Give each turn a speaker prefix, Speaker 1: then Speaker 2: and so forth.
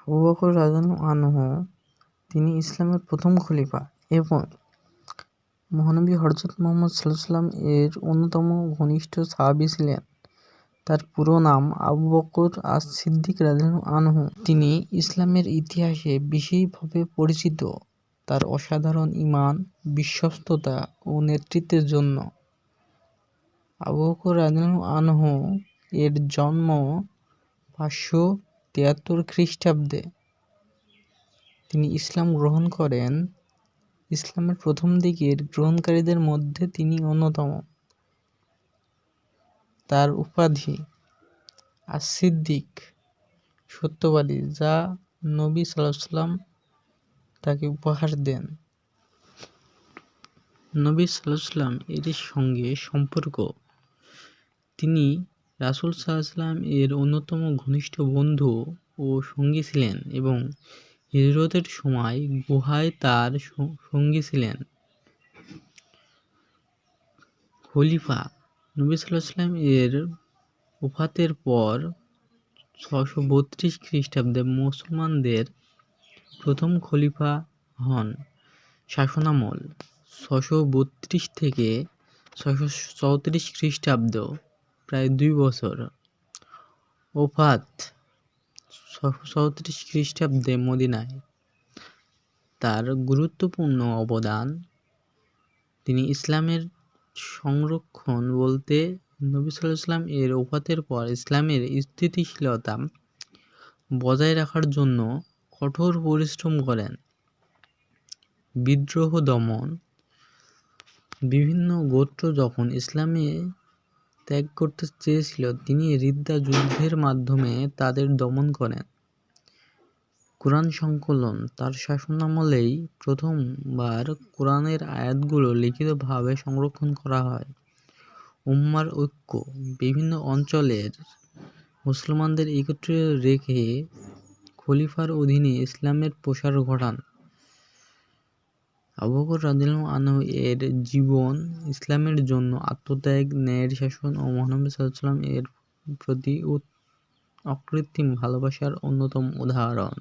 Speaker 1: আবু বকর রাদিয়াল্লাহু আনহু তিনি ইসলামের প্রথম খলিফা এবং মহানবী হযরত মুহাম্মদ সাল্লাল্লাহু আলাইহি ওয়াসাল্লাম এর অন্যতম ঘনিষ্ঠ সাহাবী ছিলেন। তার পুরো নাম আবু বকর আস-সিদ্দিক রাদিয়াল্লাহু আনহু। তিনি ইসলামের ইতিহাসে বিশেষভাবে পরিচিত তার অসাধারণ ঈমান, বিশ্বস্ততা ও নেতৃত্বের জন্য। আবু বকর রাদিয়াল্লাহু আনহু এর জন্ম 573 খ্রিস্টাব্দে। তিনি ইসলাম গ্রহণ করেন। ইসলামের প্রথম দিকের গ্রহণকারীদের মধ্যে তিনি অন্যতম। তার উপাধি আস-সিদ্দিক, সত্যবাদী, যা নবী সাল্লাল্লাহু আলাইহি ওয়াসাল্লাম তাকে উপহার দেন। নবী সাল্লাল্লাহু আলাইহি ওয়াসাল্লাম এর সঙ্গে সম্পর্ক: তিনি রাসূল সাল্লাল্লাহু আলাইহি ওয়াসাল্লাম এর অন্যতম ঘনিষ্ঠ বন্ধু ও সঙ্গী ছিলেন এবং হিজরতের সময় গুহায় তার সঙ্গী ছিলেন। খলিফা: নবী সাল্লাল্লাহু আলাইহি ওয়াসাল্লাম এর ওফাতের পর 632 খ্রিস্টাব্দে মুসলমানদের প্রথম খলিফা হন। শাসনামল: 632 থেকে 634 খ্রিস্টাব্দ, প্রায় 2 বছর। ওফাত: 634 খ্রিস্টাব্দে মদিনায়। তার গুরুত্বপূর্ণ অবদান: তিনি ইসলামের সংরক্ষণ বলতে নবী সাল্লাল্লাহু আলাইহি ওয়াসাল্লাম এর ওফাতের পর ইসলামের স্থিতিশীলতা বজায় রাখার জন্য কঠোর পরিশ্রম করেন। বিদ্রোহ দমন: বিভিন্ন গোত্র যখন ইসলামে ত্যাগ করতে চেয়েছিল, তিনি রিদ্দা যুদ্ধের মাধ্যমে তাদের দমন করেন। কুরআন সংকলন: তার শাসনামলেই প্রথমবার কুরআনের আয়াতগুলো লিখিতভাবে সংরক্ষণ করা হয়। উম্মার ঐক্য: বিভিন্ন অঞ্চলের মুসলমানদের একত্রে রেখে খলিফার অধীনে ইসলামের প্রসার ঘটান। আবু বকর রাদিয়াল্লাহু আনহু এর জীবন ইসলামের জন্য আত্মত্যাগ, ন্যায়ের শাসন ও মহানবী সাল্লাল্লাহু আলাইহি ওয়াসাল্লাম এর প্রতি অকৃত্রিম ভালোবাসার অন্যতম উদাহরণ।